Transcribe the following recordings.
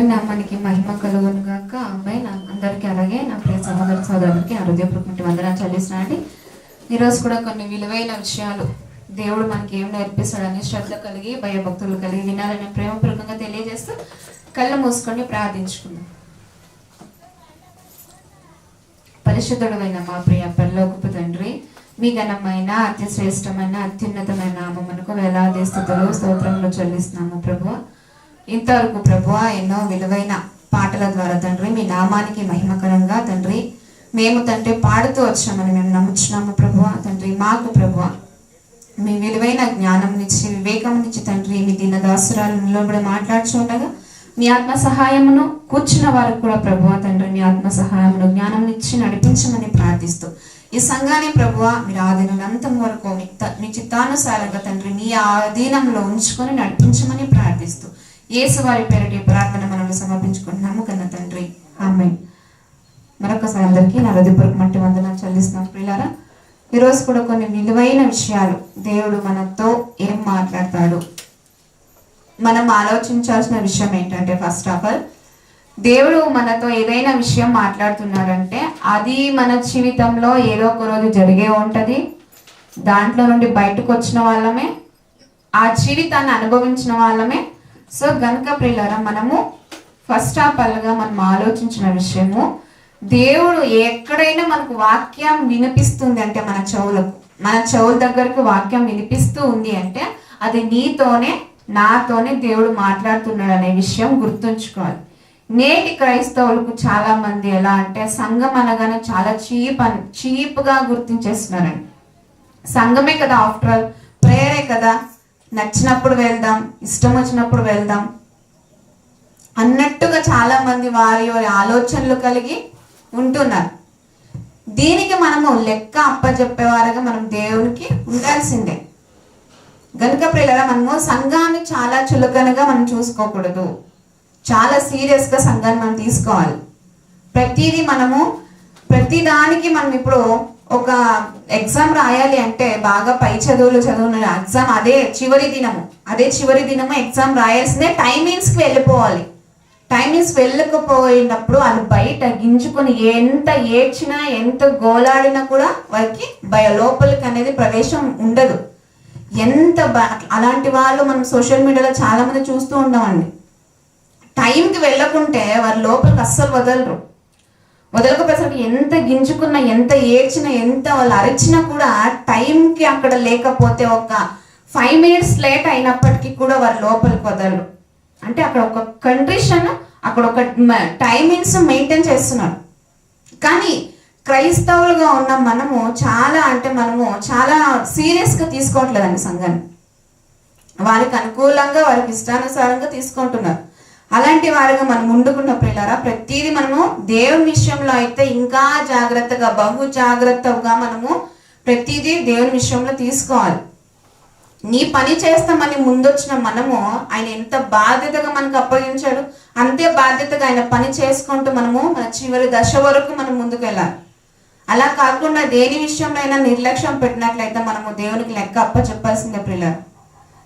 దేవుని నామానికి మహిమ కలుగును గాక. అమ్మాయి అందరికీ అలాగే నా ప్రియ సహోదర సోదరులకి హృదయపూర్వక వందనాలు చెల్లిస్తున్నానండి. ఈరోజు కూడా కొన్ని విలువైన విషయాలు దేవుడు మనకి ఏం నేర్పిస్తాడని శ్రద్ధ కలిగి భయభక్తులు కలిగి వినాలని ప్రేమపూర్వకంగా తెలియజేస్తూ కళ్ళు మూసుకొని ప్రార్థించుకుందాం. పరిశుద్ధుడైన మా ప్రియ పరలోకపు తండ్రి, మీ ఘనమైన అతి శ్రేష్టమైన అత్యున్నతమైన నామమునకు వేలాది స్తుతులు స్తోత్రములు చెల్లిస్తున్నాము ప్రభువా. ఇంతవరకు ప్రభువా ఎన్నో విలువైన పాటల ద్వారా తండ్రి మీ నామానికి మహిమకరంగా తండ్రి మేము తండ్రి పాడుతూ వచ్చామని మేము నమ్ముచున్నాము ప్రభువా. తండ్రి మాకు ప్రభువా మీ విలువైన జ్ఞానం నుంచి వివేకం నుంచి తండ్రి మీ దీనదాసురాలు నిలబడి మాట్లాడుచుండగా మీ ఆత్మ సహాయమును కూర్చున్న వారికి కూడా ప్రభువా తండ్రి మీ ఆత్మ సహాయమును జ్ఞానం ఇచ్చి నడిపించమని ప్రార్థిస్తూ ఈ సంఘాన్ని ప్రభువా మీరు ఆధీనంతం వరకు మీ చిత్తానుసారంగా తండ్రి మీ ఆధీనంలో ఉంచుకొని నడిపించమని ప్రార్థిస్తూ యేసు వారి పేరిటి ప్రార్థన మనల్ని సమర్పించుకుంటున్నాము కన్న తండ్రి, ఆమేన్. మరొకసారి అందరికీ నా హృదయపూర్వక మట్టి వందనాలు చెల్లిస్తున్నాం. ప్రియులారా, ఈరోజు కూడా కొన్ని విలువైన విషయాలు దేవుడు మనతో ఏం మాట్లాడతాడు మనం ఆలోచించాల్సిన విషయం ఏంటంటే, ఫస్ట్ ఆఫ్ ఆల్ దేవుడు మనతో ఏదైనా విషయం మాట్లాడుతున్నాడంటే అది మన జీవితంలో ఏదో ఒక రోజు జరిగే ఉంటది. దాంట్లో నుండి బయటకు వచ్చిన వాళ్ళమే, ఆ జీవితాన్ని అనుభవించిన వాళ్ళమే. సో గనుక ప్రియులారా, మనము ఫస్ట్ ఆఫ్ ఆల్గా మనం ఆలోచించిన విషయము, దేవుడు ఎక్కడైనా మనకు వాక్యం వినిపిస్తుంది అంటే మన చెవుల దగ్గరకు వాక్యం వినిపిస్తూ ఉంది అంటే అది నీతోనే నాతోనే దేవుడు మాట్లాడుతున్నాడు అనే విషయం గుర్తుంచుకోవాలి. నేటి క్రైస్తవులకు చాలా మంది ఎలా అంటే సంఘం అనగానే చాలా చీప్గా గుర్తించేస్తున్నారండి. సంఘమే కదా, ఆఫ్టర్ ఆల్ ప్రేయరే కదా, నచ్చినప్పుడు వెళ్దాం, ఇష్టం వచ్చినప్పుడు వెళ్దాం అన్నట్టుగా చాలా మంది వారి ఆలోచనలు కలిగి ఉంటున్నారు. దీనికి మనము లెక్క అప్పచెప్పేవారుగా మనం దేవునికి ఉండాల్సిందే. గనుక ప్రియులారా, మనము సంఘాన్ని చాలా చులకనగా మనం చూసుకోకూడదు, చాలా సీరియస్గా సంఘాన్ని మనం తీసుకోవాలి. ప్రతిదానికి మనం ఇప్పుడు ఒక ఎగ్జామ్ రాయాలి అంటే బాగా పై చదువున ఎగ్జామ్ అదే చివరి దినము ఎగ్జామ్ రాయాల్సిందే. టైమింగ్స్కి వెళ్ళిపోవాలి. టైమింగ్స్ వెళ్ళకపోయినప్పుడు వాళ్ళు బయట గింజుకొని ఎంత ఏడ్చినా ఎంత గోలాడినా కూడా వారికి లోపలికి అనేది ప్రవేశం ఉండదు. అలాంటి వాళ్ళు మనం సోషల్ మీడియాలో చాలా మంది చూస్తూ ఉంటామండి. టైంకి వెళ్ళకుంటే వారి లోపలికి అస్సలు వదలకపోయేసరికి ఎంత గింజుకున్నా, ఎంత ఏడ్చినా, ఎంత వాళ్ళు అరిచినా కూడా టైంకి అక్కడ లేకపోతే ఒక 5 minutes లేట్ అయినప్పటికీ కూడా వారి లోపలికి వదలరు. అంటే అక్కడ ఒక కండిషన్, అక్కడ ఒక టైమింగ్స్ మెయింటైన్ చేస్తున్నారు. కానీ క్రైస్తవులుగా ఉన్న మనము చాలా సీరియస్గా తీసుకోవట్లేదండి సంఘాన్ని. వారికి అనుకూలంగా వారికి ఇష్టానుసారంగా తీసుకుంటున్నారు. అలాంటి వారిగా మనం ముందుకున్న ప్రియులారా, ప్రతిదీ మనము దేవుని విషయంలో అయితే ఇంకా జాగ్రత్తగా, బహు జాగ్రత్తగా మనము ప్రతిదీ దేవుని విషయంలో తీసుకోవాలి. నీ పని చేస్తామని ముందొచ్చిన మనము ఆయన ఎంత బాధ్యతగా మనకు అప్పగించాడు, అంతే బాధ్యతగా ఆయన పని చేసుకుంటూ మనము మన చివరి దశ వరకు మనం ముందుకు వెళ్ళాలి. అలా కాకుండా దేని విషయంలో అయినా నిర్లక్ష్యం పెట్టినట్లయితే మనము దేవునికి లెక్క చెప్పాల్సిందే ప్రియులారా.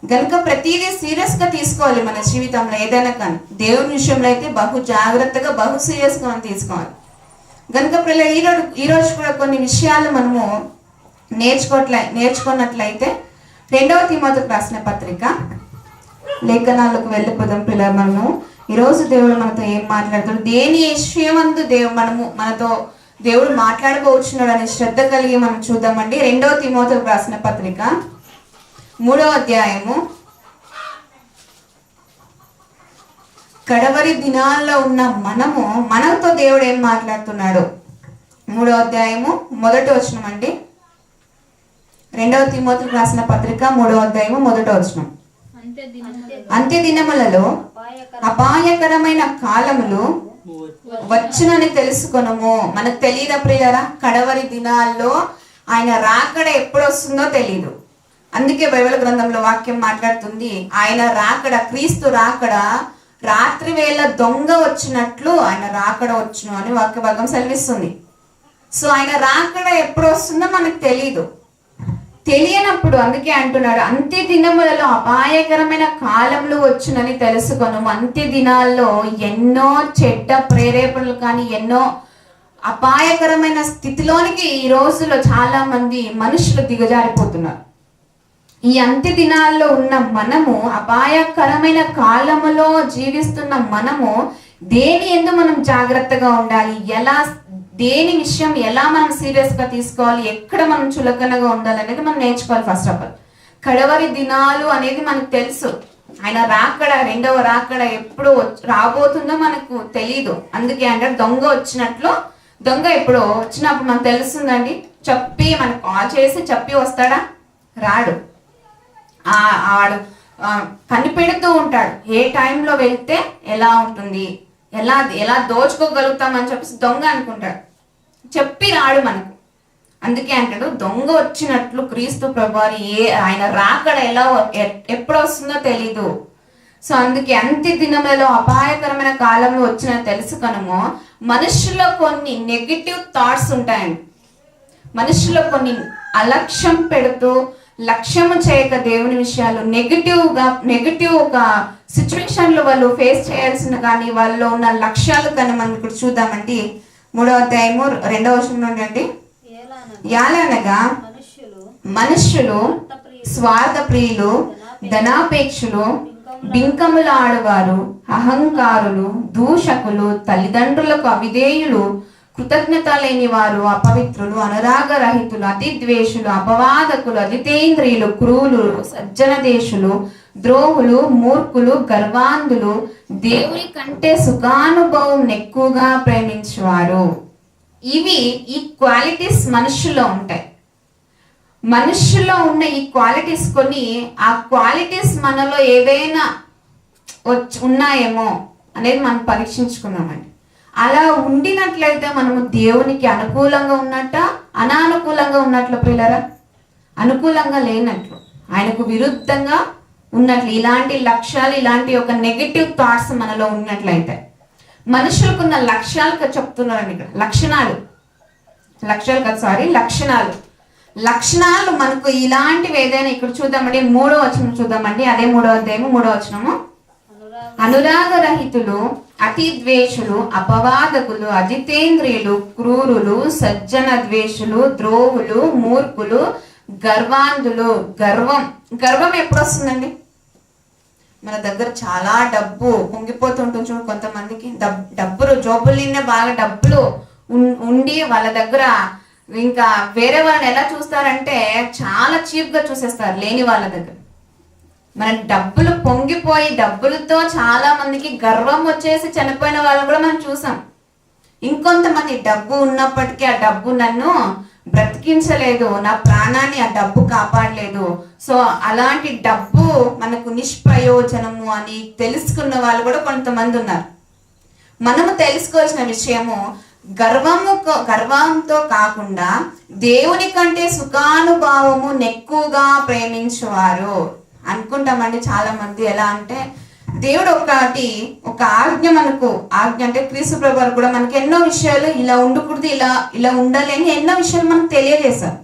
గనుక ప్రతిదీ సీరియస్గా తీసుకోవాలి మన జీవితంలో. ఏదైనా కానీ దేవుని విషయంలో అయితే బహు జాగ్రత్తగా, బహు సీరియస్గా మనం తీసుకోవాలి. గనుక ప్రియులారా, ఈరోజు కూడా కొన్ని విషయాలు మనము నేర్చుకున్నట్లయితే 2వ తిమోతికి రాసిన పత్రిక లేఖనాలకు వెళ్ళిపోదాం ప్రియులారా. మనము ఈరోజు దేవుడు మనతో ఏం మాట్లాడుతాడు, దేని విషయమందు మనతో దేవుడు మాట్లాడబోచున్నాడు అనే శ్రద్ధ కలిగి మనం చూద్దామండి. 2వ తిమోతికి రాసిన పత్రిక 3వ అధ్యాయము కడవరి దినాల్లో ఉన్న మనతో దేవుడు ఏం మాట్లాడుతున్నాడు. 3వ అధ్యాయము 1వ వచనం అండి. 2వ తిమోతికి రాసిన పత్రిక 3వ అధ్యాయము 1వ వచనం. అంత్య దినములలో అపాయకరమైన కాలములు వచ్చునని తెలుసుకొనము. మనకు తెలియదా ప్రియులారా, కడవరి దినాల్లో ఆయన రాకడ ఎప్పుడు వస్తుందో తెలియదు. అందుకే బైబిల్ గ్రంథంలో వాక్యం మాట్లాడుతుంది, ఆయన రాకడ, క్రీస్తు రాకడ రాత్రి వేళ దొంగ వచ్చినట్లు ఆయన రాకడ వచ్చును అని వాక్య భాగం సెలవిస్తుంది. సో ఆయన రాకడ ఎప్పుడు వస్తుందో మనకు తెలియనప్పుడు అందుకే అంటున్నాడు, అంత్య దినములలో అపాయకరమైన కాలంలో వచ్చునని తెలుసుకొను. అంత్య దినాల్లో ఎన్నో చెడ్డ ప్రేరేపణలు కానీ ఎన్నో అపాయకరమైన స్థితిలోనికి ఈ రోజుల్లో చాలా మంది మనుషులు దిగజారిపోతున్నారు. ఈ అంత్య దినాల్లో ఉన్న మనము, అపాయకరమైన కాలములో జీవిస్తున్న మనము దేని యందు మనం జాగ్రత్తగా ఉండాలి, దేని విషయం ఎలా మనం సీరియస్గా తీసుకోవాలి, ఎక్కడ మనం చులకనగా ఉండాలి అనేది మనం నేర్చుకోవాలి. ఫస్ట్ ఆఫ్ ఆల్ కడవరి దినాలు అనేది మనకు తెలుసు. ఆయన రాకడ, రెండవ రాకడ ఎప్పుడు రాబోతుందో మనకు తెలియదు. అందుకే అంటే దొంగ వచ్చినట్లు, దొంగ ఎప్పుడు వచ్చినప్పుడు మనకు తెలుస్తుందండి. చెప్పి మనకు కాల్ చేసి చెప్పి వస్తాడా? రాడు. వాడు కనిపెడుతూ ఉంటాడు, ఏ టైంలో వెళ్తే ఎలా ఉంటుంది, ఎలా దోచుకోగలుగుతామని చెప్పేసి దొంగ అనుకుంటాడు. చెప్పి రాడు మనకు. అందుకే అంటాడు దొంగ వచ్చినట్లు క్రీస్తు ప్రభువారు ఆయన రాకడ ఎప్పుడు వస్తుందో తెలీదు. సో అందుకే అంత్య దినములలో అపాయకరమైన కాలంలో వచ్చిన తెలుసుకొనుము. మనుషుల్లో కొన్ని నెగిటివ్ థాట్స్ ఉంటాయండి. మనుషుల్లో కొన్ని అలక్ష్యం పెడుతూ, లక్ష్యము చేయక దేవుని విషయాలు నెగిటివ్ ఒక సిచ్యువేషన్లు వాళ్ళు ఫేస్ చేయాల్సిన కానీ వాళ్ళలో ఉన్న లక్ష్యాలు కానీ మనం ఇప్పుడు చూద్దామండి. 3వ అధ్యాయము 2వ వచనం నుండి అండి. యాలనగా మనుష్యులు స్వార్థ ప్రియులు, ధనాపేక్షులు, బింకములు ఆడువారు, అహంకారులు, దూషకులు, తల్లిదండ్రులకు అవిధేయులు, కృతజ్ఞత లేని వారు, అపవిత్రులు, అనురాగరహితులు, అతిద్వేషులు, అపవాదకులు, అజితేంద్రియులు, క్రూరులు, సజ్జనదేశులు, ద్రోహులు, మూర్ఖులు, గర్వాంధులు, దేవుని కంటే సుఖానుభవం ఎక్కువగా ప్రేమించేవారు. ఈ క్వాలిటీస్ మనుషుల్లో ఉంటాయి. మనుషుల్లో ఉన్న ఈ క్వాలిటీస్ కొన్ని, ఆ క్వాలిటీస్ మనలో ఏదైనా ఉన్నాయేమో అనేది మనం పరీక్షించుకున్నామండి. అలా ఉండినట్లయితే మనము దేవునికి అనుకూలంగా ఉన్నట్ట, అనానుకూలంగా ఉన్నట్లు పిల్లరా? అనుకూలంగా లేనట్లు, ఆయనకు విరుద్ధంగా ఉన్నట్లు. ఇలాంటి లక్ష్యాలు, ఇలాంటి ఒక నెగిటివ్ థాట్స్ మనలో ఉన్నట్లయితే మనుషులకున్న లక్ష్యాలు చెప్తున్నారండి ఇక్కడ. లక్షణాలు మనకు ఇలాంటివి ఏదైనా ఇక్కడ చూద్దామండి. 3వ వచనం చూద్దామండి. అదే 3వ అధ్యాయము 3వ వచనము. అనురాగరహితులు, అతిద్వేషులు, అపవాదకులు, అజితేంద్రియులు, క్రూరులు, సజ్జన ద్వేషులు, ద్రోహులు, మూర్ఖులు, గర్వాంధులు. గర్వం ఎప్పుడు వస్తుందండి? మన దగ్గర చాలా డబ్బు పొంగిపోతుంటుంది చూడు. కొంతమందికి డబ్బులు జోబులు నిండా బాగా డబ్బులు ఉండి వాళ్ళ దగ్గర ఇంకా వేరే వాళ్ళని ఎలా చూస్తారంటే చాలా చీప్ గా చూసేస్తారు లేని వాళ్ళ దగ్గర. మన డబ్బులు పొంగిపోయి డబ్బులతో చాలా మందికి గర్వం వచ్చేసి చనిపోయిన వాళ్ళని కూడా మనం చూసాం. ఇంకొంతమంది డబ్బు ఉన్నప్పటికీ ఆ డబ్బు నన్ను బ్రతికించలేదు, నా ప్రాణాన్ని ఆ డబ్బు కాపాడలేదు, సో అలాంటి డబ్బు మనకు నిష్ప్రయోజనము అని తెలుసుకున్న వాళ్ళు కూడా కొంతమంది ఉన్నారు. మనము తెలుసుకోవాల్సిన విషయము, గర్వంతో కాకుండా దేవుని కంటే సుఖానుభావము ఎక్కువగా ప్రేమించేవారు అనుకుంటామండి. చాలా మంది ఎలా అంటే దేవుడు ఒక ఆజ్ఞ అంటే క్రీస్తు ప్రభువారు కూడా మనకి ఎన్నో విషయాలు ఇలా ఉండకూడదు, ఇలా ఉండాలి అని ఎన్నో విషయాలు మనకు తెలియజేశారు.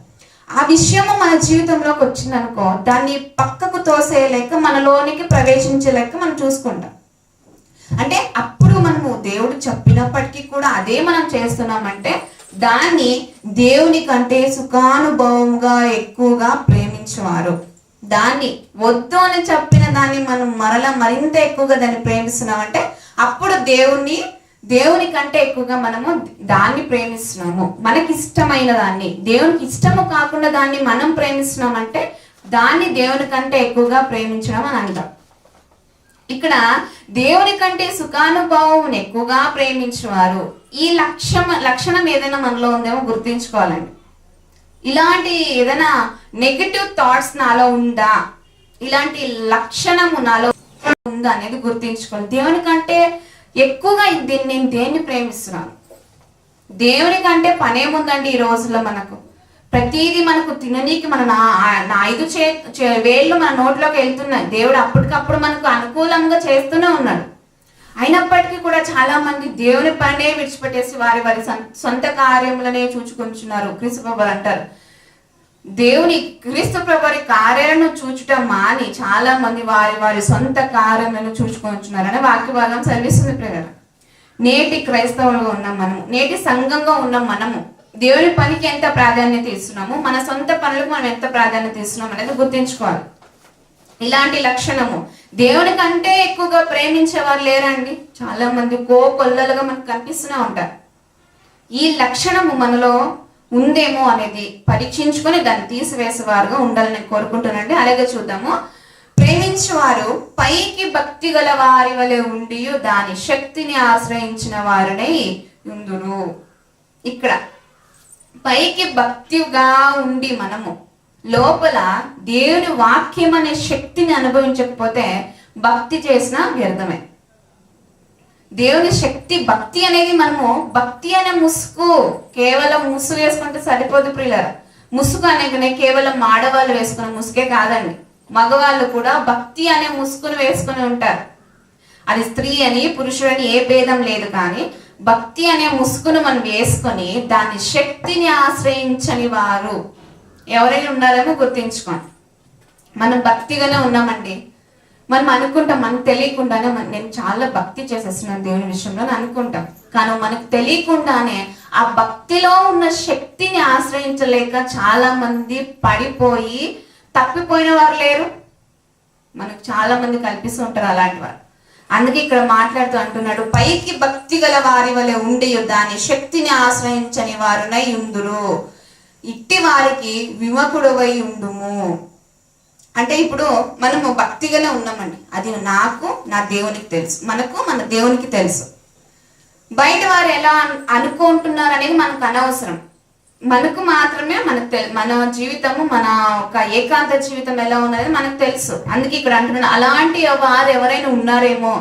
ఆ విషయము మన జీవితంలోకి వచ్చిందనుకో, దాన్ని పక్కకు తోసేయలేక మనలోనికి ప్రవేశించలేక మనం చూసుకుంటాం. అంటే అప్పుడు మనము దేవుడు చెప్పినప్పటికీ కూడా అదే మనం చేస్తున్నామంటే దాన్ని దేవుని కంటే సుఖానుభవంగా ఎక్కువగా ప్రేమించేవారు. దాన్ని వద్దు అని చెప్పిన దాన్ని మనం మరింత ఎక్కువగా దాన్ని ప్రేమిస్తున్నామంటే అప్పుడు దేవుని కంటే ఎక్కువగా మనము దాన్ని ప్రేమిస్తున్నాము. మనకి ఇష్టమైన దాన్ని, దేవునికి ఇష్టము కాకుండా దాన్ని మనం ప్రేమిస్తున్నామంటే దాన్ని దేవుని కంటే ఎక్కువగా ప్రేమించడం అని అంటాం. ఇక్కడ దేవుని కంటే సుఖానుభవం ఎక్కువగా ప్రేమించేవారు. ఈ లక్షణం ఏదైనా మనలో ఉందేమో గుర్తించుకోవాలండి. ఇలాంటి ఏదైనా నెగటివ్ థాట్స్ నాలో ఉందా, ఇలాంటి లక్షణము నాలో ఉందా అనేది గుర్తించుకోవాలి. దేవుని కంటే ఎక్కువగా నేను దేన్ని ప్రేమిస్తున్నాను? దేవుని కంటే పనేముందండి ఈ రోజుల్లో? మనకు ప్రతిదీ మనకు తిననీకి మన 5 వేళ్ళు మన నోట్లోకి వెళ్తున్నాయి. దేవుడు అప్పటికప్పుడు మనకు అనుకూలంగా చేస్తూనే ఉన్నాడు. అయినప్పటికీ కూడా చాలా మంది దేవుని పనే విడిచిపెట్టేసి వారి సొంత కార్యములనే చూచుకుంటున్నారు. క్రీస్తు ప్రభువు అంటారు, దేవుని క్రీస్తు ప్రభువారి కార్యాలను చూచుట మాని చాలా మంది వారి వారి సొంత కార్యములను చూచుకొచ్చున్నారని వాక్య భాగం చదివిస్తుంది ప్రేరణ. నేటి క్రైస్తవులుగా ఉన్నాం మనము, నేటి సంఘంగా ఉన్నాం మనము. దేవుని పనికి ఎంత ప్రాధాన్యత ఇస్తున్నాము, మన సొంత పనులకు మనం ఎంత ప్రాధాన్యత ఇస్తున్నాం అనేది గుర్తించుకోవాలి. ఇలాంటి లక్షణము దేవుని కంటే ఎక్కువగా ప్రేమించేవారు లేరండి. చాలా మంది కోకొల్లలుగా మనకు కనిపిస్తూనే ఉంటారు. ఈ లక్షణము మనలో ఉందేమో అనేది పరీక్షించుకొని దాన్ని తీసివేసేవారుగా ఉండాలని కోరుకుంటున్నానండి. అలాగే చూద్దాము. ప్రేమించేవారు పైకి భక్తి గల వారి వలె ఉండి దాని శక్తిని ఆశ్రయించిన వారినై ఉందురు. ఇక్కడ పైకి భక్తిగా ఉండి మనము లోపల దేవుని వాక్యం అనే శక్తిని అనుభవించకపోతే భక్తి చేసిన వ్యర్థమే. దేవుని శక్తి భక్తి అనేది మనము భక్తి అనే ముసుగు కేవలం ముసుగు వేసుకుంటే సరిపోదు ప్రియులారా. ముసుగు అనేది కేవలం ఆడవాళ్ళు వేసుకునే ముసుగే కాదండి, మగవాళ్ళు కూడా భక్తి అనే ముసుగును వేసుకుని ఉంటారు. అది స్త్రీ అని పురుషుడని ఏ భేదం లేదు, కానీ భక్తి అనే ముసుగును మనం వేసుకొని దాని శక్తిని ఆశ్రయించని వారు ఎవరైనా ఉన్నారేమో గుర్తించుకోండి. మనం భక్తిగానే ఉన్నామండి, మనం అనుకుంటాం మనకు తెలియకుండానే నేను చాలా భక్తి చేసేస్తున్నాను దేవుని విషయంలో అనుకుంటాం, కానీ మనకు తెలియకుండానే ఆ భక్తిలో ఉన్న శక్తిని ఆశ్రయించలేక చాలా మంది పడిపోయి తప్పిపోయిన వారు లేరు. మనకు చాలా మంది కల్పిస్తూ ఉంటారు అలాంటి వారు. అందుకే ఇక్కడ మాట్లాడుతూ అంటున్నాడు, పైకి భక్తి గల వారి వలె ఉండి దాని శక్తిని ఆశ్రయించని వారునై ఉందురు, ఇట్టి వారికి విముఖుడవై ఉండుము. అంటే ఇప్పుడు మనము భక్తిగానే ఉన్నామండి, అది నాకు నా దేవునికి తెలుసు, మనకు మన దేవునికి తెలుసు. బయట వారు ఎలా అనుకుంటున్నారు అనేది మనకు అనవసరం. మనకు మాత్రమే మన జీవితము, మన ఒక ఏకాంత జీవితం ఎలా ఉన్నది మనకు తెలుసు. అందుకే ఇక్కడ అంటున్నాను, అలాంటి వారు ఎవరైనా ఉన్నారేమో,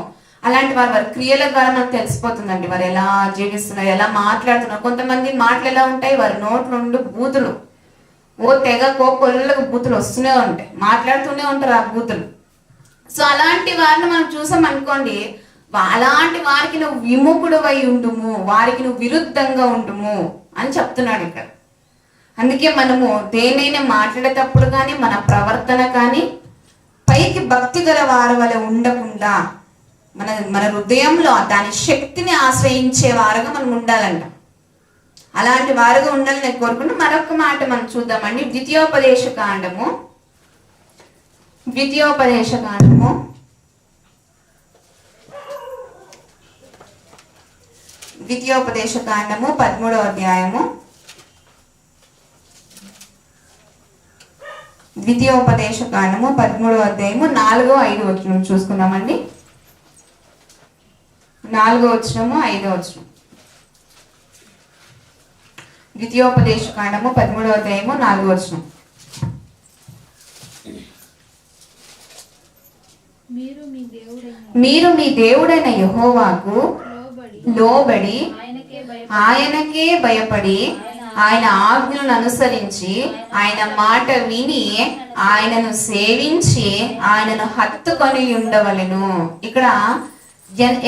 అలాంటి వారి క్రియల ద్వారా మనకు తెలిసిపోతుందండి వారు ఎలా జీవిస్తున్నారు, ఎలా మాట్లాడుతున్నారు. కొంతమంది మాటలు ఎలా ఉంటాయి, వారి నోట్ల నుండి బూతులు తెగ కోకొల్లగా బూతులు వస్తూనే ఉంటాయి, మాట్లాడుతూనే ఉంటారు ఆ బూతులు. సో అలాంటి వారిని మనం చూసాం అనుకోండి, అలాంటి వారికి నువ్వు విముఖుడవై ఉండుము, వారికి నువ్వు విరుద్ధంగా ఉండుము అని చెప్తున్నాడు ఇక్కడ. అందుకే మనము దేనైనా మాట్లాడేటప్పుడు కానీ మన ప్రవర్తన కానీ పైకి భక్తి గల వారి వల్ల ఉండకుండా మన హృదయంలో దాని శక్తిని ఆశ్రయించే వారుగా మనం ఉండాలంట. అలాంటి వారుగా ఉండాలని నేను కోరుకుంటూ మరొక మాట మనం చూద్దామండి. ద్వితీయోపదేశ కాండము 13వ అధ్యాయము 4వ 5వ వచనం చూసుకుందామండి. 4వ వచనము 5వ వచనం. ద్వితీయోపదేశ కాండము 13వ అధ్యాయము 4వ వచనం. మీరు మీ దేవుడైన యెహోవాకు లోబడి ఆయనకే భయపడి ఆయన ఆజ్ఞలను అనుసరించి ఆయన మాట విని ఆయనను సేవించి ఆయనను హత్తుకొని ఉండవలెను. ఇక్కడ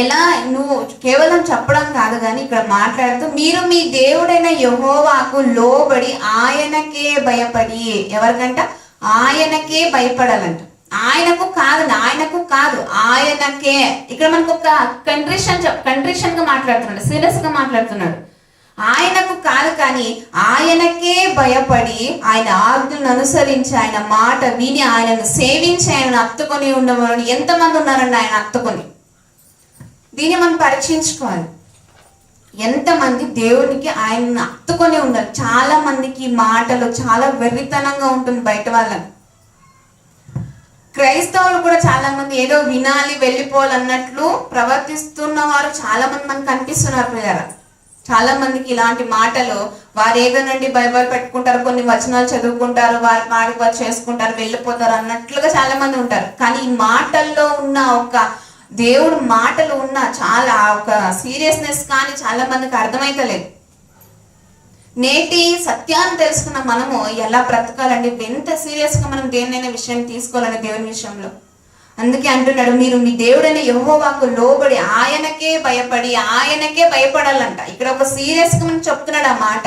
ఎలా నువ్వు కేవలం చెప్పడం కాదు, కానీ ఇక్కడ మాట్లాడుతూ మీరు మీ దేవుడైన యెహోవాకు లోబడి ఆయనకే భయపడి, ఎవరికంట ఆయనకే భయపడాలంట, ఆయనకు కాదు ఆయనకే. ఇక్కడ మనకు ఒక కంట్రిషన్ గా మాట్లాడుతున్నాడు, సీరియస్ గా మాట్లాడుతున్నాడు. ఆయనకు కాదు కానీ ఆయనకే భయపడి ఆయన ఆజ్ఞలను అనుసరించి ఆయన మాట విని ఆయనను సేవించి ఆయనను హత్తుకొని ఉండవాలని ఎంతమంది ఉన్నారండి ఆయన హత్తుకొని. దీన్ని మనం పరీక్షించుకోవాలి, ఎంతమంది దేవునికి ఆయనను హత్తుకొని ఉండాలి. చాలా మందికి మాటలు చాలా వెర్రితనంగా ఉంటుంది బయట వాళ్ళని. క్రైస్తవులు కూడా చాలా మంది ఏదో వినాలి వెళ్ళిపోవాలన్నట్లు ప్రవర్తిస్తున్న వారు చాలా మంది మనకు కనిపిస్తున్నారు పిల్లరా. చాలా మందికి ఇలాంటి మాటలు, వారు ఏదోనండి బైబిల్ పెట్టుకుంటారు, కొన్ని వచనాలు చదువుకుంటారు, వారి పాడికి వారు చేసుకుంటారు, వెళ్ళిపోతారు అన్నట్లుగా చాలా మంది ఉంటారు. కానీ ఈ మాటల్లో ఉన్న ఒక దేవుడు మాటలు ఉన్న చాలా ఒక సీరియస్నెస్ కానీ చాలా మందికి అర్థమైతలేదు. నేటి సత్యాన్ని తెలుసుకున్న మనము ఎలా బ్రతకాలండి, ఎంత సీరియస్గా మనం దేన్నైనా విషయాన్ని తీసుకోవాలండి దేవుని విషయంలో. అందుకే అంటున్నాడు, మీరు మీ దేవుడైన యెహోవాకు లోబడి ఆయనకే భయపడాలంట. ఇక్కడ ఒక సీరియస్ గా మనం చెప్తున్నాడు ఆ మాట.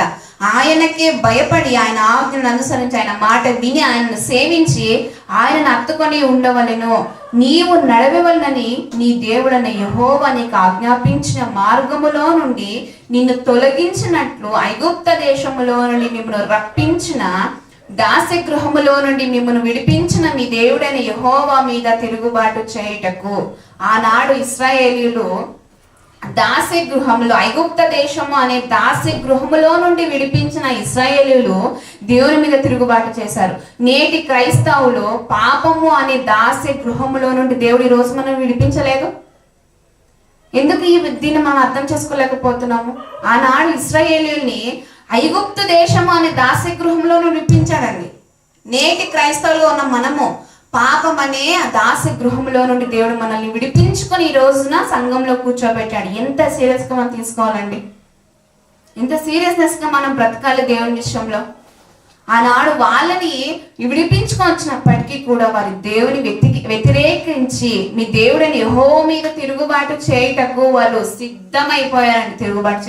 ఆయనకే భయపడి, ఆయన ఆజ్ఞను అనుసరించి, ఆయన మాట విని, ఆయనను సేవించి, ఆయనను హత్తుకొని ఉండవలెను. నీవు నడవవలనని నీ దేవుడైన యెహోవా నీకు ఆజ్ఞాపించిన మార్గములో నుండి నిన్ను తొలగించినట్లు ఐగుప్త దేశములో నుండి మిమ్మల్ని రప్పించిన దాస్య గృహములో నుండి మిమ్మల్ని విడిపించిన మీ దేవుడైన యెహోవా మీద తిరుగుబాటు చేయుటకు. ఆనాడు ఇశ్రాయేలీయులు దాస్య గృహములో, ఐగుప్త దేశము అనే దాస్య గృహములో నుండి విడిపించిన ఇశ్రాయేలీయులు దేవుని మీద తిరుగుబాటు చేశారు. నేటి క్రైస్తవులు పాపము అనే దాస్య గృహములో నుండి దేవుడు ఈ రోజు మనం విడిపించలేదు. ఎందుకు దీన్ని మనం అర్థం చేసుకోలేకపోతున్నాము? ఆనాడు ఇశ్రాయేలీయుల్ని ఐగుప్తు దేశము అనే దాస్య గృహంలో విడిపించాడండి. నేటి క్రైస్తవులుగా ఉన్న మనము పాపం అనే దాస్య గృహంలో నుండి దేవుడు మనల్ని విడిపించుకొని ఈ రోజున సంఘంలో కూర్చోబెట్టాడు. ఎంత సీరియస్ గా మనం తీసుకోవాలండి, ఎంత సీరియస్నెస్ గా మనం బ్రతకాలి దేవుని విషయంలో. ఆనాడు వాళ్ళని విడిపించుకొని వచ్చినప్పటికీ కూడా వారి దేవుని వ్యతిరేకించి మీ దేవుడిని యెహోవా మీద తిరుగుబాటు చేయటకు వాళ్ళు సిద్ధమైపోయారండి. తిరుగుబాటు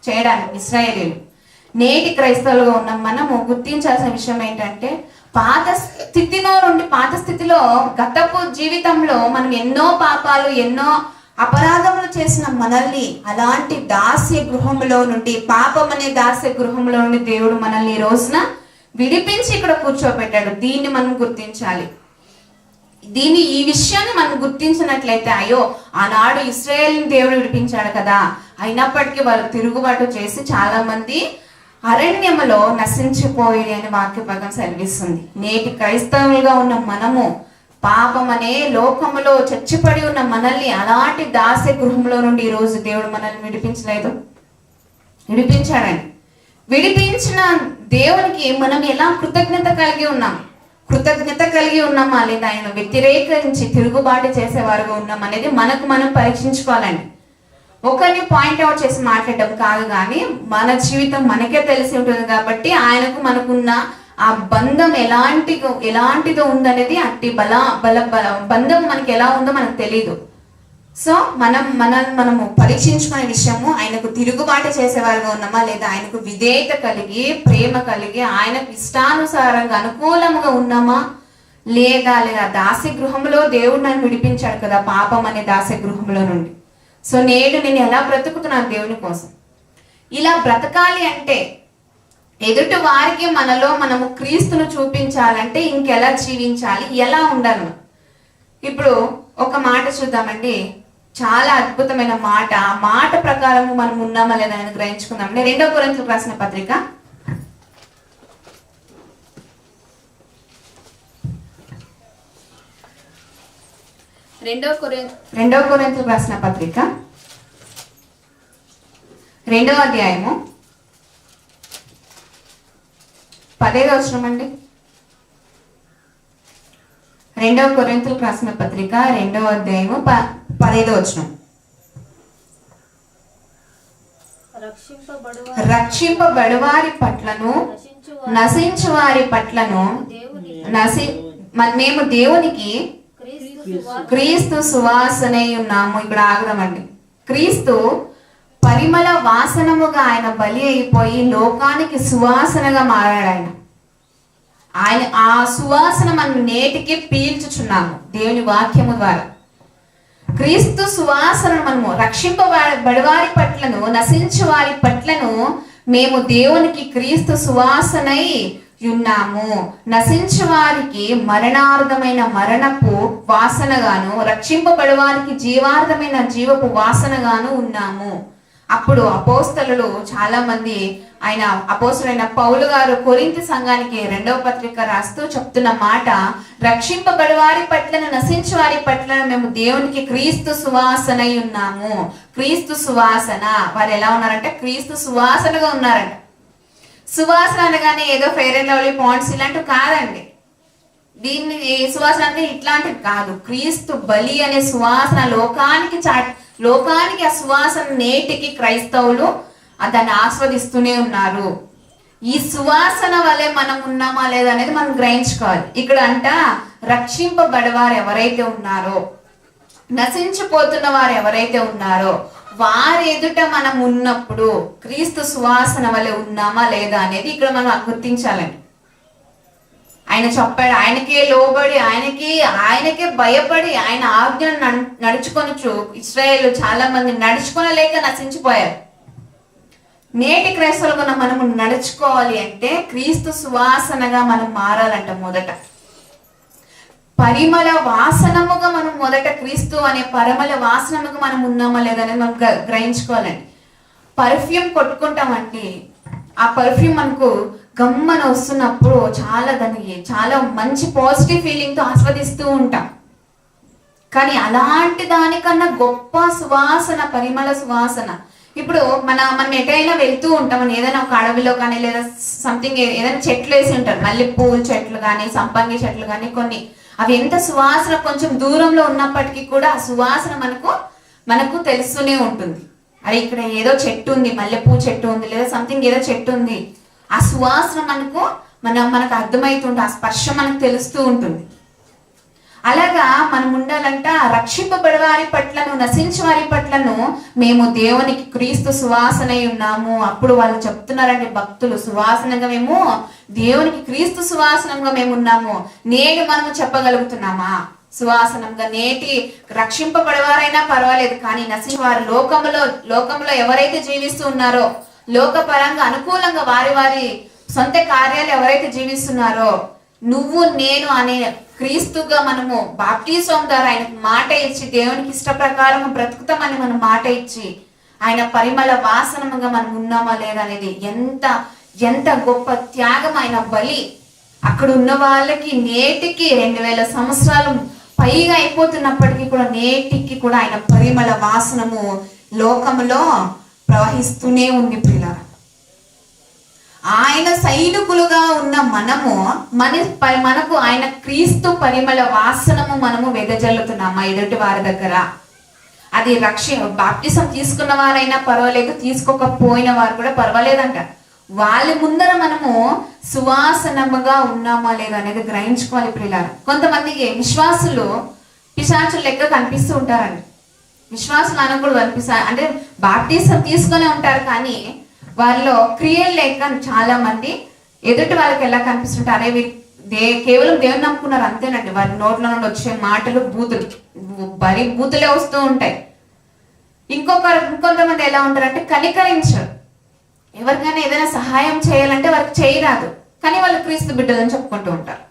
చేయడానికి ఇశ్రాయేలీయులు. నేటి క్రైస్తవులుగా ఉన్న మనము గుర్తించాల్సిన విషయం ఏంటంటే, పాత స్థితిలో గతపు జీవితంలో మనం ఎన్నో పాపాలు, ఎన్నో అపరాధములు చేసిన మనల్ని అలాంటి దాస్య గృహంలో నుండి, పాపం అనే దాస్య గృహంలో నుండి దేవుడు మనల్ని ఈ రోజున విడిపించి ఇక్కడ కూర్చోబెట్టాడు. దీన్ని మనం గుర్తించాలి. ఈ విషయాన్ని మనం గుర్తించినట్లయితే, అయ్యో ఆనాడు ఇశ్రాయేలుని దేవుడు విడిపించాడు కదా, అయినప్పటికీ వాళ్ళు తిరుగుబాటు చేసి చాలా మంది అరణ్యములో నశించిపోయి అని వాక్య భాగం సెలవిస్తుంది. నేటి క్రైస్తవులుగా ఉన్న మనము పాపం అనే లోకములో చచ్చిపడి ఉన్న మనల్ని అలాంటి దాస్య గృహంలో నుండి ఈ రోజు దేవుడు మనల్ని విడిపించలేదు, విడిపించాడండి. విడిపించిన దేవునికి మనం ఎలా కృతజ్ఞత కలిగి ఉన్నామా లేదా ఆయన వ్యతిరేకించి తిరుగుబాటు చేసేవారుగా ఉన్నాం అనేది మనకు మనం పరీక్షించుకోవాలండి. ఒకరిని పాయింట్ అవుట్ చేసి మాట్లాడడం కాదు, కానీ మన జీవితం మనకే తెలిసి ఉంటుంది కాబట్టి ఆయనకు మనకున్న ఆ బంధం ఎలాంటిదో ఉందనేది, అట్టి బంధం మనకి ఎలా ఉందో మనకు తెలియదు. సో మనము పరీక్షించుకునే విషయము, ఆయనకు తిరుగుబాటు చేసేవారుగా ఉన్నామా లేదా ఆయనకు విధేయత కలిగి, ప్రేమ కలిగి, ఆయనకు ఇష్టానుసారంగా అనుకూలంగా ఉన్నామా లేదా దాస్య గృహంలో దేవుడు నన్ను విడిపించాడు కదా పాపం అనే దాస్య గృహంలో నుండి. సో నేడు నేను ఎలా బ్రతుకుతున్నాను దేవుని కోసం? ఇలా బ్రతకాలి అంటే, ఎదుటి వారికి మనలో మనము క్రీస్తును చూపించాలంటే ఇంకెలా జీవించాలి, ఎలా ఉండాలి? ఇప్పుడు ఒక మాట చూద్దామండి, చాలా అద్భుతమైన మాట. ఆ మాట ప్రకారం మనం ఉన్నామా లేదా అని గ్రహించుకుందామండి. 2 కొరింథీయులకు రాసిన పత్రిక 2 కొరింథీయులకు రాసిన పత్రిక 2వ అధ్యాయము 10వ వచనం అండి. 2 కొరింథీయులకు రాసిన పత్రిక 2వ అధ్యాయము 10వ వచనం. రక్షింపబడువారి పట్లను నశించు వారి పట్లను మేము దేవునికి క్రీస్తు సువాసనై ఉన్నాము. ఇక్కడ ఆగుదామండి. క్రీస్తు పరిమళ వాసనముగా ఆయన బలి అయిపోయి లోకానికి సువాసనగా మారాడు. ఆయన ఆ సువాసన మనం నేటికి పీల్చుచున్నాము దేవుని వాక్యము ద్వారా. క్రీస్తు సువాసనను మనము రక్షింపబడివారి పట్లను నశించు వారి పట్లను మేము దేవునికి క్రీస్తు సువాసనై ఉన్నాము. నశించు వారికి మరణార్థమైన మరణపు వాసనగాను, రక్షింపబడివారికి జీవార్థమైన జీవపు వాసనగాను ఉన్నాము. అప్పుడు అపోస్తలులు చాలా మంది, ఆయన అపోస్తలుడైన పౌలు గారు కొరింథీ సంఘానికి 2వ పత్రిక రాస్తూ చెప్తున్న మాట, రక్షింపబడివారి పట్లను నశించు వారి పట్లను మేము దేవునికి క్రీస్తు సువాసనై ఉన్నాము. క్రీస్తు సువాసన. వారు ఎలా ఉన్నారంటే క్రీస్తు సువాసనగా ఉన్నారంట. సువాసన అనగానే ఏదో ఫెయిర్ అండ్ లవ్లీ పాయింట్స్ ఇలాంటివి కాదండి. దీన్ని సువాసన అంటే ఇట్లాంటివి కాదు. క్రీస్తు బలి అనే సువాసన లోకానికి ఆ సువాసన నేటికి క్రైస్తవులు దాన్ని ఆస్వాదిస్తూనే ఉన్నారు. ఈ సువాసన వలె మనం ఉన్నామా లేదా అనేది మనం గ్రహించుకోవాలి. ఇక్కడ అంట రక్షింపబడవారు ఎవరైతే ఉన్నారో, నశించిపోతున్న వారు ఎవరైతే ఉన్నారో వారి ఎదుట మనం ఉన్నప్పుడు క్రీస్తు సువాసన వలె ఉన్నామా లేదా అనేది ఇక్కడ మనం గుర్తించాలండి. ఆయన చెప్పాడు, ఆయనకే లోబడి ఆయనకే భయపడి ఆయన ఆజ్ఞను నడుచుకొనుచు ఇశ్రాయేలు చాలా మంది నడుచుకొనలేక నశించిపోయారు. నేటి క్రైస్తవులుగా మనము నడుచుకోవాలి అంటే క్రీస్తు సువాసనగా మనం మారాలంట. మొదట పరిమళ వాసనముగా మనం మొదట క్రీస్తు అనే పరిమళ వాసనముగా మనం ఉన్నామా లేదనేది మనం గ్రహించుకోవాలండి. పర్ఫ్యూమ్ కొట్టుకుంటామండి, ఆ పర్ఫ్యూమ్ మనకు గమ్మన వస్తున్నప్పుడు చాలా మంచి పాజిటివ్ ఫీలింగ్తో ఆస్వాదిస్తూ ఉంటాం. కానీ అలాంటి దానికన్నా గొప్ప సువాసన పరిమళ సువాసన. ఇప్పుడు మనం ఎటైనా వెళ్తూ ఉంటాం, మనం ఏదైనా ఒక అడవిలో కానీ లేదా సంథింగ్ ఏదైనా చెట్లు వేసి ఉంటారు, మల్లెపూల చెట్లు కానీ సంపంగి చెట్లు కానీ కొన్ని, అవి ఎంత సువాసన కొంచెం దూరంలో ఉన్నప్పటికీ కూడా ఆ సువాసన మనకు తెలుస్తూనే ఉంటుంది. అరే ఇక్కడ ఏదో చెట్టు ఉంది, మల్లెపూ చెట్టు ఉంది లేదా సంథింగ్ ఏదో చెట్టు ఉంది, ఆ సువాసన మనకు అర్థమవుతుంది, ఆ స్పర్శ మనకు తెలుస్తూ ఉంటుంది. అలాగా మనం ఉండాలంట. రక్షింపబడి వారి పట్లను నశించే వారి పట్లను మేము దేవునికి క్రీస్తు సువాసనై ఉన్నాము. అప్పుడు వాళ్ళు చెప్తున్నారండి భక్తులు, సువాసనగా మేము దేవునికి క్రీస్తు సువాసనంగా మేము ఉన్నాము. నేడు మనము చెప్పగలుగుతున్నామా సువాసనంగా? నేటి రక్షింపబడేవారైనా పర్వాలేదు, కానీ నశించే వారు లోకంలో ఎవరైతే జీవిస్తూ ఉన్నారో, లోకపరంగా అనుకూలంగా వారి సొంత కార్యాలు ఎవరైతే జీవిస్తున్నారో, నువ్వు నేను అనే క్రీస్తుగా మనము బాప్టిజం ద్వారా ఆయనకు మాట ఇచ్చి దేవునికి ఇష్ట ప్రకారం బ్రతుకుతామని మనం మాట ఇచ్చి ఆయన పరిమళ వాసనముగా మనం ఉన్నామా లేదా అనేది ఎంత గొప్ప త్యాగం, ఆయన బలి. అక్కడ ఉన్న వాళ్ళకి నేటికి 2000 సంవత్సరాలు పైగా అయిపోతున్నప్పటికీ కూడా నేటికి కూడా ఆయన పరిమళ వాసనము లోకంలో ప్రవహిస్తూనే ఉంది ప్రియులారా. ఆయన సైనికులుగా ఉన్న మనకు ఆయన క్రీస్తు పరిమళ వాసనము మనము వెదజల్లుతున్నామా ఎదుటి వారి దగ్గర? అది బాప్టిజం తీసుకున్న వారైనా పర్వాలేదు, తీసుకోకపోయిన వారు కూడా పర్వాలేదంట. వాళ్ళ ముందర మనము సువాసనముగా ఉన్నామా లేదా అనేది గ్రహించుకోవాలి ప్రియులారా. కొంతమందికి విశ్వాసులు పిశాచులు లెక్క కనిపిస్తూ ఉంటారండి. విశ్వాసులు అనకూడదు, అంటే బాప్టిజం తీసుకునే ఉంటారు కానీ వాళ్ళలో క్రియలు లేక చాలా మంది ఎదుటి వాళ్ళకి ఎలా కనిపిస్తుంటారు, అరే కేవలం దేవుని నమ్ముకున్నారు అంతేనండి. వారి నోట్ల నుండి వచ్చే మాటలు బూతులే వస్తూ ఉంటాయి. ఇంకొంతమంది ఎలా ఉంటారంటే కనికరించరు. ఎవరికైనా ఏదైనా సహాయం చేయాలంటే వారికి చేయరాదు, కానీ వాళ్ళు క్రీస్తు బిడ్డలని చెప్పుకుంటూ ఉంటారు.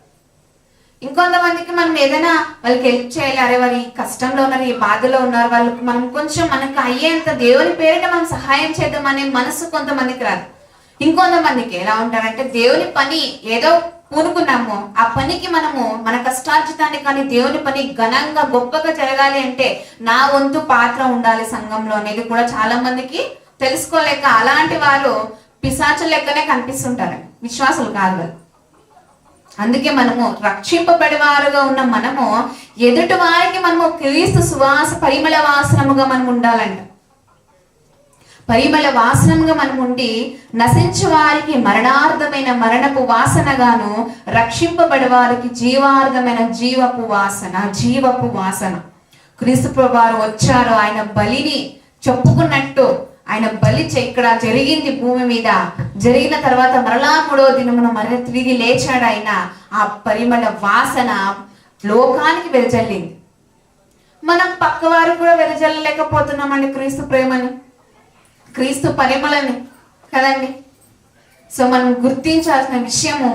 ఇంకొంతమందికి మనం ఏదైనా వాళ్ళకి హెల్ప్ చేయాలి, అరే వారి కష్టంలో ఉన్నారు, ఈ బాధలో ఉన్నారు, వాళ్ళకి మనం కొంచెం మనకు అయ్యేంత దేవుని పేరిట మనం సహాయం చేద్దాం అనే మనసు కొంతమందికి రాదు. ఇంకొంతమందికి ఎలా ఉంటారంటే దేవుని పని ఏదో పూనుకున్నాము, ఆ పనికి మనము మన కష్టార్జితాన్ని కానీ దేవుని పని ఘనంగా గొప్పగా జరగాలి అంటే నా వంతు పాత్ర ఉండాలి సంఘంలో అనేది కూడా చాలా మందికి తెలుసుకోలేక అలాంటి వాళ్ళు పిశాచుల లెక్కనే కనిపిస్తుంటారండి, విశ్వాసులు కాదు వాళ్ళు. అందుకే మనము రక్షింపబడేవారుగా ఉన్న మనము ఎదుటి వారికి మనము క్రీస్తు పరిమళ వాసనముగా మనం ఉండాలంట. పరిమళ వాసనముగా మనం ఉండి నశించే వారికి మరణార్థమైన మరణపు వాసనగాను, రక్షింపబడే వారికి జీవార్థమైన జీవపు వాసన. క్రీస్తు ప్రభువారు వచ్చారు, ఆయన బలిని చెప్పుకున్నట్టు ఆయన బలి ఇక్కడ జరిగింది భూమి మీద, జరిగిన తర్వాత మరలా 3వ దినమున మరలా తిరిగి లేచాడు ఆయన. ఆ పరిమళ వాసన లోకానికి వెదజల్లింది. మనం పక్కవారు కూడా వెదజల్లలేకపోతున్నామండి క్రీస్తు ప్రేమని, క్రీస్తు పరిమళని కదండి. సో మనం గుర్తించాల్సిన విషయము,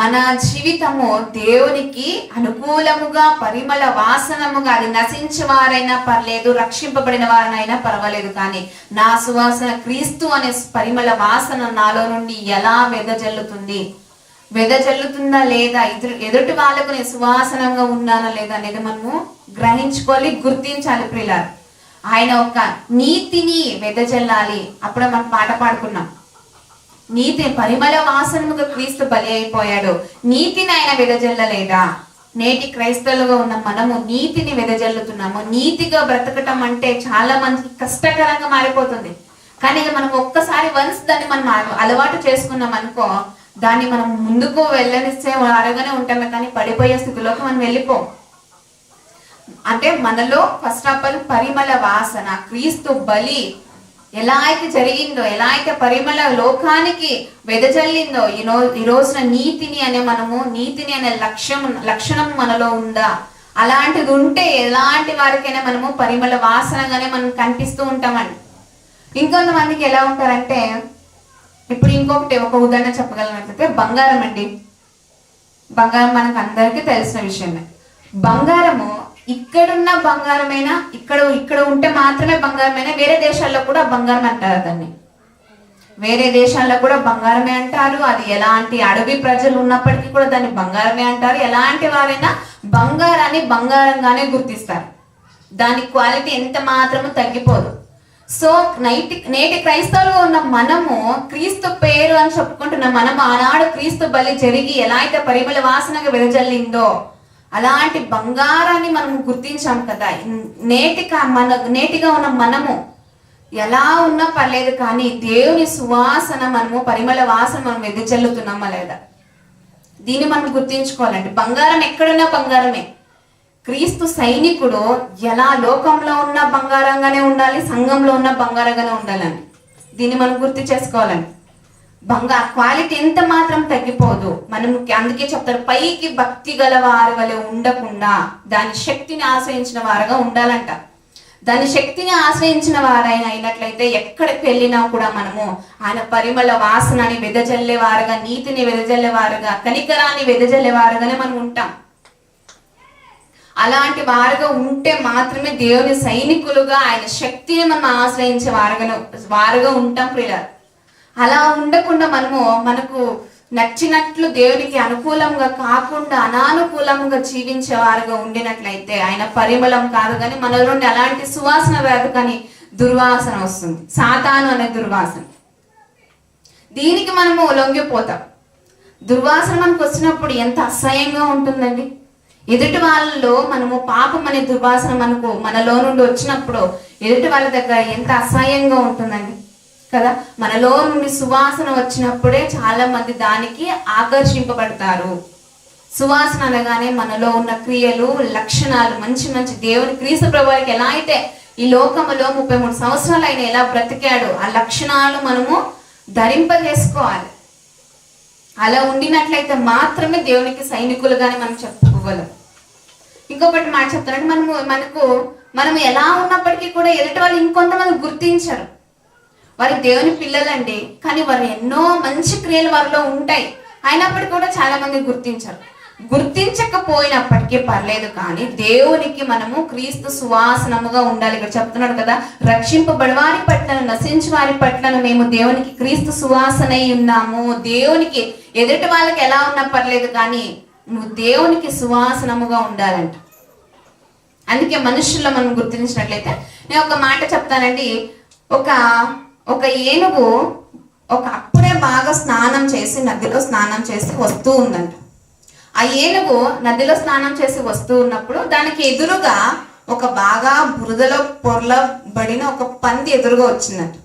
మన జీవితము దేవునికి అనుకూలముగా పరిమళ వాసనముగా, అది నశించే వారైనా పర్లేదు, రక్షింపబడిన వారైనా పర్వాలేదు, కానీ నా సువాసన క్రీస్తు అనే పరిమళ వాసన నాలో నుండి ఎలా వెదజల్లుతుందా లేదా, ఎదుటి వాళ్ళకు నేను సువాసనంగా ఉన్నానా లేదా అనేది మనము గ్రహించుకోవాలి, గుర్తించాలి ప్రియులారా. ఆయన ఒక నీతిని వెదజల్లాలి. అప్పుడే మనం పాట పాడుకున్నాం, నీతి పరిమళ వాసనముగా క్రీస్తు బలి అయిపోయాడు, నీతిని ఆయన వెదజల్లలేదా? నేటి క్రైస్తవులుగా ఉన్న మనము నీతిని వెదజల్లుతున్నాము. నీతిగా బ్రతకటం అంటే చాలా మందికి కష్టకరంగా మారిపోతుంది. కానీ మనం ఒక్కసారి దాన్ని మనం అలవాటు చేసుకున్నాం అనుకో, దాన్ని మనం ముందుకు వెళ్ళనిస్తే వారుగానే ఉంటామే, కానీ పడిపోయే స్థితిలోకి మనం వెళ్ళిపోం. అంటే మనలో ఫస్ట్ ఆఫ్ ఆల్ పరిమళ వాసన, క్రీస్తు బలి ఎలా అయితే జరిగిందో, ఎలా అయితే పరిమళ లోకానికి వెదజల్లిందో, ఈ రోజున నీతిని అనే లక్షణం మనలో ఉందా? అలాంటిది ఉంటే ఎలాంటి వారికైనా మనము పరిమళ వాసనగానే మనం కనిపిస్తూ ఉంటామండి. ఇంకొంతమందికి ఎలా ఉంటారంటే, ఇప్పుడు ఒక ఉదాహరణ చెప్పగలనట్లయితే బంగారం అండి. బంగారం మనకు అందరికీ తెలిసిన విషయమే. బంగారము ఇక్కడున్న బంగారమైనా, ఇక్కడ ఉంటే మాత్రమే బంగారమైనా, వేరే దేశాల్లో కూడా బంగారం అంటారు దాన్ని. వేరే దేశాల్లో కూడా బంగారమే అంటారు. అది ఎలాంటి అడవి ప్రజలు ఉన్నప్పటికీ కూడా దాన్ని బంగారమే అంటారు. ఎలాంటి వారైనా బంగారాన్ని బంగారంగానే గుర్తిస్తారు. దాని క్వాలిటీ ఎంత మాత్రము తగ్గిపోదు. సో నేటి క్రైస్తవులుగా ఉన్న మనము క్రీస్తు పేరు అని చెప్పుకుంటున్న మనము ఆనాడు క్రీస్తు బలి జరిగి ఎలా అయితే పరిమళ వాసనగా వెదజల్లిందో అలాంటి బంగారాన్ని మనం గుర్తించాం కదా. నేటిగా ఉన్న మనము ఎలా ఉన్నా పర్లేదు, కానీ దేవుని సువాసన పరిమళ వాసన మనం వెదజల్లుతున్నామా లేదా, దీన్ని మనం గుర్తించుకోవాలండి. బంగారం ఎక్కడున్నా బంగారమే. క్రీస్తు సైనికుడు ఎలా లోకంలో ఉన్న బంగారంగానే ఉండాలి, సంఘంలో ఉన్న బంగారంగానే ఉండాలండి. దీన్ని మనం గుర్తు చేసుకోవాలండి. క్వాలిటీ ఎంత మాత్రం తగ్గిపోదు. మనం అందుకే చెప్తారు, పైకి భక్తి గల వారి వలె ఉండకుండా దాని శక్తిని ఆశ్రయించిన వారుగా ఉండాలంట. దాని శక్తిని ఆశ్రయించిన వారైనా అయినట్లయితే ఎక్కడికి వెళ్ళినా కూడా మనము ఆయన పరిమళ వాసనని వెదజల్లేవారుగా, నీతిని వెదజల్లేవారుగా, కనికరాన్ని వెదజల్లేవారుగానే మనం ఉంటాం. అలాంటి వారుగా ఉంటే మాత్రమే దేవుని సైనికులుగా ఆయన శక్తిని మనం ఆశ్రయించే వారుగా ఉంటాం ప్రియులారా. అలా ఉండకుండా మనకు నచ్చినట్లు దేవునికి అనుకూలంగా కాకుండా అనానుకూలంగా జీవించే వారుగా ఉండినట్లయితే ఆయన పరిమళం కాదు, కానీ మన నుండి అలాంటి సువాసన రాదు, కానీ దుర్వాసన వస్తుంది. సాతాను అనే దుర్వాసన. దీనికి మనము లొంగిపోతాం. దుర్వాసన మనకు వచ్చినప్పుడు ఎంత అసహ్యంగా ఉంటుందండి. ఎదుటి వాళ్ళలో మనము పాపం అనే దుర్వాసన మనలో నుండి వచ్చినప్పుడు ఎదుటి వాళ్ళ దగ్గర ఎంత అసహ్యంగా ఉంటుందండి కదా. మనలో నుండి సువాసన వచ్చినప్పుడే చాలా మంది దానికి ఆకర్షింపబడతారు. సువాసన అనగానే మనలో ఉన్న క్రియలు, లక్షణాలు, మంచి మంచి దేవుని క్రీస్తు ప్రభువుకి ఎలా అయితే ఈ లోకములో 33 సంవత్సరాలు ఆయన ఎలా బ్రతికాడు, ఆ లక్షణాలు మనము ధరింపజేసుకోవాలి. అలా ఉండినట్లయితే మాత్రమే దేవునికి సైనికులుగానే మనం చెప్పుకోగలం. ఇంకొకటి మాట చెప్తానంటే, మనం ఎలా ఉన్నప్పటికీ కూడా ఎదుటి వాళ్ళు ఇంకొంతమంది గుర్తించరు. వారి దేవుని పిల్లలండి, కానీ వారు ఎన్నో మంచి క్రియలు వారిలో ఉంటాయి, అయినప్పటికీ కూడా చాలా మంది గుర్తించరు. గుర్తించకపోయినప్పటికీ పర్లేదు, కానీ దేవునికి మనము క్రీస్తు సువాసనముగా ఉండాలి. ఇక్కడ చెప్తున్నాడు కదా, రక్షింపబడి వారి పట్లను, నశించి వారి పట్లను మేము దేవునికి క్రీస్తు సువాసనై ఉన్నాము. దేవునికి ఎదుటి వాళ్ళకి ఎలా ఉన్నా పర్లేదు, కానీ నువ్వు దేవునికి సువాసనముగా ఉండాలంట. అందుకే మనుషుల్లో మనం గుర్తించినట్లయితే, నేను ఒక మాట చెప్తానండి. ఒక ఏనుగు అప్పుడే బాగా నదిలో స్నానం చేసి వస్తూ ఉందంట. ఆ ఏనుగు నదిలో స్నానం చేసి వస్తూ ఉన్నప్పుడు దానికి ఎదురుగా ఒక బాగా బురదలో పొరలబడిన ఒక పంది ఎదురుగా వచ్చిందంట.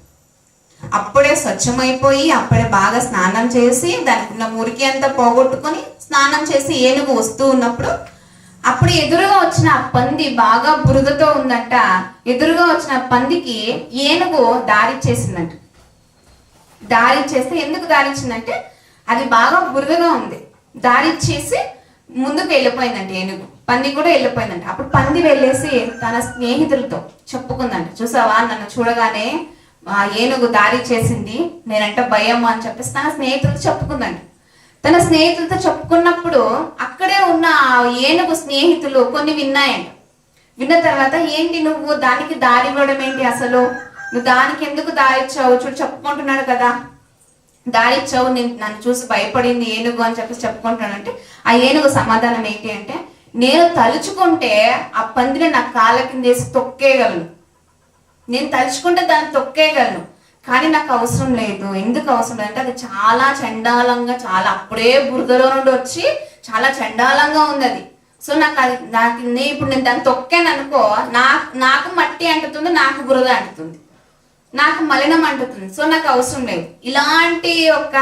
అప్పుడే స్వచ్ఛమైపోయి, అప్పుడే బాగా స్నానం చేసి దానికి ఉన్న మురికి అంతా పోగొట్టుకొని స్నానం చేసి ఏనుగు వస్తూ ఉన్నప్పుడు అప్పుడు ఎదురుగా వచ్చిన పంది బాగా బురదతో ఉందంట. ఎదురుగా వచ్చిన పందికి ఏనుగు దారిచ్చేసిందంట. దారిచ్చేస్తే ఎందుకు దారిచ్చిందంటే అది బాగా బురదగా ఉంది. దారిచ్చేసి ముందుకు వెళ్ళిపోయిందంట ఏనుగు. పంది కూడా వెళ్ళిపోయిందంట. అప్పుడు పంది వెళ్ళేసి తన స్నేహితులతో చెప్పుకుందంట, చూసావా నన్ను చూడగానే ఆ ఏనుగు దారి చేసింది, నేనంటే భయం అని చెప్పేసి తన స్నేహితులతో చెప్పుకుందంట. తన స్నేహితులతో చెప్పుకున్నప్పుడు అక్కడే ఉన్న ఆ ఏనుగు స్నేహితులు కొన్ని విన్నాయంట. విన్న తర్వాత, ఏంటి నువ్వు దానికి దారి ఇవ్వడం ఏంటి, అసలు నువ్వు దానికి ఎందుకు దారిచ్చావు, చూడు చెప్పుకుంటున్నాడు కదా, దారిచ్చావు, నన్ను చూసి భయపడింది ఏనుగు అని చెప్పేసి చెప్పుకుంటున్నానంటే ఆ ఏనుగు సమాధానం ఏంటి అంటే, నేను తలుచుకుంటే ఆ పందిని నా కాళ్ళ కింద వేసి తొక్కేయగలను, నేను తలుచుకుంటే దాన్ని తొక్కేయగలను, కానీ నాకు అవసరం లేదు. ఎందుకు అవసరం లేదంటే అది చాలా చండాలంగా, చాలా అప్పుడే బురదలో నుండి వచ్చి చాలా చండాలంగా ఉంది అది. సో ఇప్పుడు నేను దాన్ని తొక్కాను అనుకో, నాకు మట్టి అంటుతుంది, నాకు బురద అంటుతుంది. నాకు మలినం అంటుతుంది, సో నాకు అవసరం లేదు. ఇలాంటి ఒక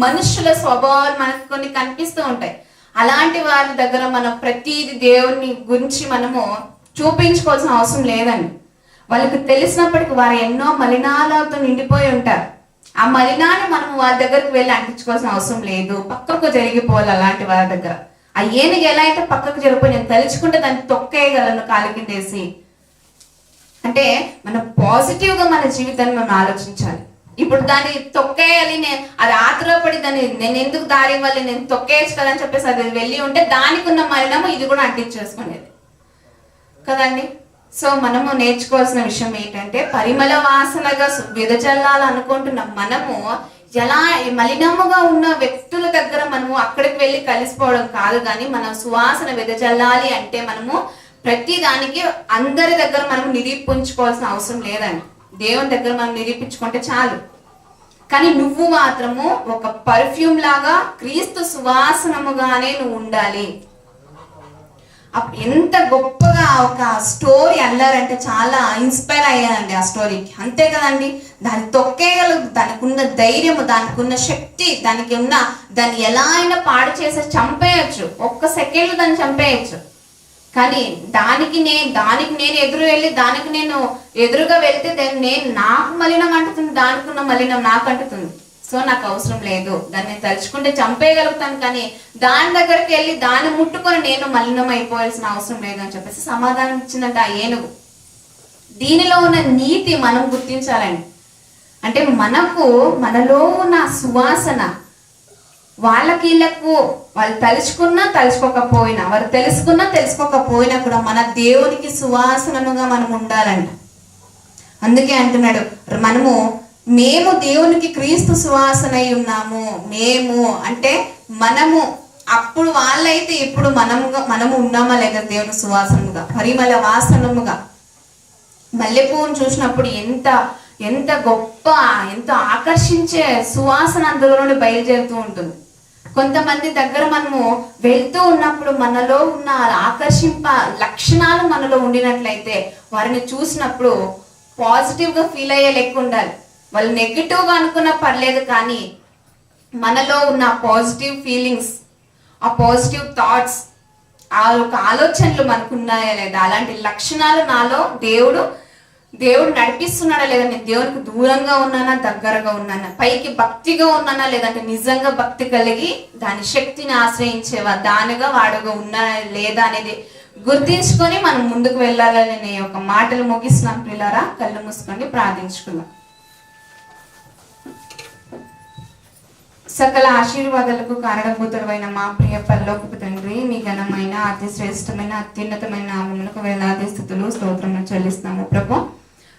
మనుషుల స్వభావాలు మనకు కొన్ని కనిపిస్తూ ఉంటాయి. అలాంటి వారి దగ్గర మనం ప్రతిది దేవుని గురించి మనము చూపించుకోవాల్సిన అవసరం లేదండి. వాళ్ళకి తెలిసినప్పటికీ వారు ఎన్నో మలినాలతో నిండిపోయి ఉంటారు. ఆ మలినాన్ని మనం వారి దగ్గరకు వెళ్ళి అంటించుకోవాల్సిన అవసరం లేదు, పక్కకు జరిగిపోవాలి. అలాంటి వారి దగ్గర ఆ ఏనుగు ఎలా అయితే పక్కకు జరిగిపోయి నేను తలుచుకుంటే దాన్ని తొక్కేయగలను కాలు కిందేసి. అంటే మనం పాజిటివ్ గా మన జీవితాన్ని మనం ఆలోచించాలి. ఇప్పుడు దాన్ని తొక్కేయాలి, నేను అది ఆతురపడి దాన్ని నేను ఎందుకు దారి ఇవ్వాలి, నేను తొక్కేయచ్చు కదా అని చెప్పేసి అది వెళ్ళి ఉంటే దానికి ఉన్న మలినము ఇది కూడా అంటించేసుకునేది కదండి. సో మనము నేర్చుకోవాల్సిన విషయం ఏంటంటే పరిమళ వాసనగా వెదజల్లాలనుకుంటున్నాం. మనము ఎలా మలినముగా ఉన్న వ్యక్తుల దగ్గర మనము అక్కడికి వెళ్ళి కలిసిపోవడం కాదు, కానీ మనం సువాసన వెదజల్లాలి అంటే మనము ప్రతి దానికి అందరి దగ్గర మనం నిరూపించుకోవాల్సిన అవసరం లేదండి. దేవుని దగ్గర మనం నిరూపించుకుంటే చాలు. కానీ నువ్వు మాత్రము ఒక పర్ఫ్యూమ్ లాగా క్రీస్తు సువాసనముగానే నువ్వు ఉండాలి. ఎంత గొప్పగా ఒక స్టోరీ అల్లారంటే చాలా ఇన్స్పైర్ అయ్యానండి ఆ స్టోరీకి. అంతే కదండి, దాన్ని తొక్కేయగలదు, దానికి ఉన్న ధైర్యము, దానికి ఉన్న శక్తి, దాన్ని ఎలా అయినా పాడు చేసి చంపేయచ్చు, ఒక్క సెకండ్లో దాన్ని చంపేయచ్చు. కానీ దానికి నేను ఎదురు వెళ్ళి దానికి నేను ఎదురుగా వెళ్తే నాకు మలినం అంటుతుంది, దానికి ఉన్న మలినం నాకు అంటుతుంది. సో నాకు అవసరం లేదు, దాన్ని తలుచుకుంటే చంపేయగలుగుతాను, కానీ దాని దగ్గరికి వెళ్ళి దాన్ని ముట్టుకొని నేను మలినం అయిపోవాల్సిన అవసరం లేదు అని చెప్పేసి సమాధానం ఇచ్చిందంట ఆ ఏనుగు. దీనిలో ఉన్న నీతి మనం గుర్తించాలండి. అంటే మనలో ఉన్న సువాసన వీళ్ళకు వాళ్ళు తలుచుకున్నా తలుచుకోకపోయినా, వారు తెలుసుకోకపోయినా కూడా మన దేవునికి సువాసనముగా మనం ఉండాలండి. అందుకే అంటున్నాడు మేము దేవునికి క్రీస్తు సువాసన అయి ఉన్నాము. మేము అంటే మనము, అప్పుడు వాళ్ళైతే ఇప్పుడు మనము ఉన్నామా లేదా దేవుని సువాసనముగా, పరిమళ వాసనముగా. మల్లెపువ్వును చూసినప్పుడు ఎంత గొప్ప, ఎంత ఆకర్షించే సువాసన అందులో నుండి బయలుదేరుతూ ఉంటుంది. కొంతమంది దగ్గర మనము వెళ్తూ ఉన్నప్పుడు మనలో ఉన్న ఆకర్షింప లక్షణాలు మనలో ఉండినట్లయితే వారిని చూసినప్పుడు పాజిటివ్ గా ఫీల్ అయ్యే లెక్క ఉండాలి. వాళ్ళు నెగిటివ్ గా అనుకున్నా పర్లేదు, కానీ మనలో ఉన్న పాజిటివ్ ఫీలింగ్స్, ఆ పాజిటివ్ థాట్స్, ఆ ఒక ఆలోచనలు మనకు ఉన్నాయా లేదా, అలాంటి లక్షణాలు నాలో దేవుడు నడిపిస్తున్నాడా లేదా, నేను దేవునికి దూరంగా ఉన్నానా దగ్గరగా ఉన్నానా, పైకి భక్తిగా ఉన్నానా లేదంటే నిజంగా భక్తి కలిగి దాని శక్తిని ఆశ్రయించేవా దానిగా వాడుగా ఉన్నా లేదా అనేది గుర్తించుకొని మనం ముందుకు వెళ్ళాలని ఒక మాటలు ముగిస్తున్నాం. పిల్లరా, కళ్ళు మూసుకోండి, ప్రార్థించుకుందాం. సకల ఆశీర్వాదాలకు కారణభూతుడైన మా ప్రియ పరలోకపు తండ్రి, మీ ఘనమైన అతి శ్రేష్టమైన అత్యున్నతమైన నామమునకు వేలాది స్తుతులు స్తోత్రములు చెల్లిస్తున్నాము ప్రభు.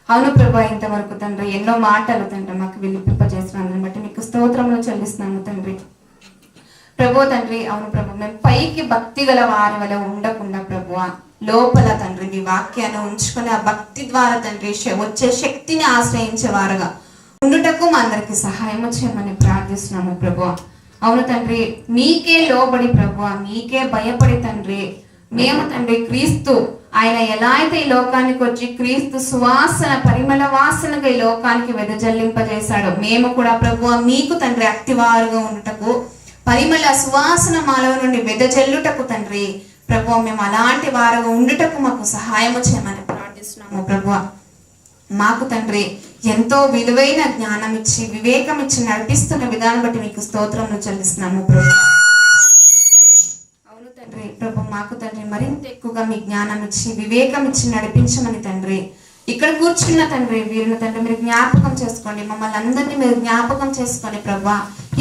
అవును ప్రభు, ఇంతవరకు తండ్రి ఎన్నో మాటలు తండ్రి మాకు విలిపింపజేస్తున్నాను బట్టి మీకు స్తోత్రములు చెల్లిస్తున్నాము తండ్రి. ప్రభు తండ్రి, అవును ప్రభు, మేము పైకి భక్తి గల వారి వల్ల ఉండకుండా ప్రభు లోపల తండ్రి మీ వాక్యాన్ని ఉంచుకొని ఆ భక్తి ద్వారా తండ్రి వచ్చే శక్తిని ఆశ్రయించేవారుగా ఉండుటకు మా అందరికి సహాయం చేయమని ప్రార్థిస్తున్నాము ప్రభు. అవును తండ్రి, మీకే లోబడి ప్రభు, మీకే భయపడి తండ్రి మేము తండ్రి క్రీస్తు ఆయన ఎలా అయితే ఈ లోకానికి వచ్చి క్రీస్తు సువాసన పరిమళ వాసనగా ఈ లోకానికి వెదజల్లింపజేశాడో మేము కూడా ప్రభు మీకు తండ్రి అక్తివారుగా ఉండుటకు, పరిమళ సువాసన మాలో నుండి వెదజల్లుటకు తండ్రి ప్రభు మేము అలాంటి వారుగా ఉండుటకు మాకు సహాయము చేయమని ప్రార్థిస్తున్నాము ప్రభు. మాకు తండ్రి ఎంతో విలువైన జ్ఞానం ఇచ్చి వివేకం ఇచ్చి నడిపిస్తున్న విధానం బట్టి మీకు స్తోత్రములు చెల్లిస్తున్నాము ప్రభు. అవును తండ్రి ప్రభు, మాకు తండ్రి మరింత ఎక్కువగా మీ జ్ఞానం ఇచ్చి వివేకం ఇచ్చి నడిపించమని తండ్రి ఇక్కడ కూర్చున్న తండ్రి వీరిని తండ్రి మీరు జ్ఞాపకం చేసుకోండి, మమ్మల్ని అందరినీ మీరు జ్ఞాపకం చేసుకోండి ప్రభు.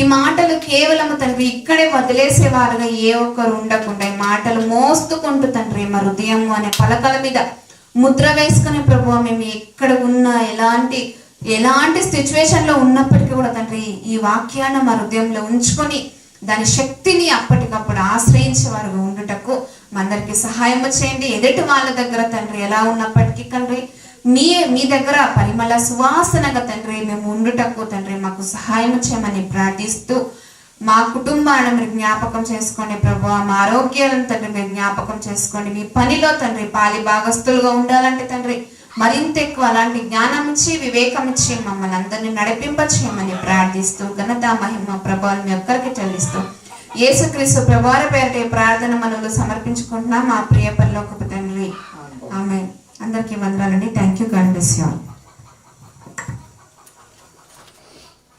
ఈ మాటలు కేవలము తండ్రి ఇక్కడే వదిలేసేవారుగా ఏ ఒక్కరు ఉండకుండా ఈ మాటలు మోస్తుకుంటూ తండ్రి మా హృదయము అనే పలకల మీద ముద్ర వేసుకునే ప్రభు మేము ఎక్కడ ఉన్నా ఎలాంటి సిచ్యువేషన్ లో ఉన్నప్పటికీ కూడా తండ్రి ఈ వాక్యాన్ని మా హృదయంలో ఉంచుకొని దాని శక్తిని అప్పటికప్పుడు ఆశ్రయించే వారుగా ఉండుటకు మా అందరికి సహాయం చేయండి. ఎదుటి వాళ్ళ దగ్గర తండ్రి ఎలా ఉన్నప్పటికీ తండ్రి మీ దగ్గర పరిమళ సువాసనగా తండ్రి మేము ఉండుటకు తండ్రి మాకు సహాయం చేయమని ప్రార్థిస్తూ మా కుటుంబాలను మీరు జ్ఞాపకం చేసుకోండి ప్రభు. మా ఆరోగ్యాలను తండ్రి మీరు జ్ఞాపకం చేసుకోండి. మీ పనిలో తండ్రి పాలి భాగస్తులుగా ఉండాలంటే తండ్రి మరింత ఎక్కువ అలాంటి జ్ఞానం ఇచ్చి వివేకం ఇచ్చి మమ్మల్ని అందరినీ నడిపింప చేయమని ప్రార్థిస్తూ ఘనత మహిమ ప్రభావం మీ ఒక్కరికి చెల్లిస్తూ యేసుక్రీస్తు ప్రభువారి పేరిట ఈ ప్రార్థన మనలో సమర్పించుకుంటున్నాం మా ప్రియ పరలోకపు తండ్రి. ఆమేన్. అందరికీ వందనాలండి. Thank you. God bless you all.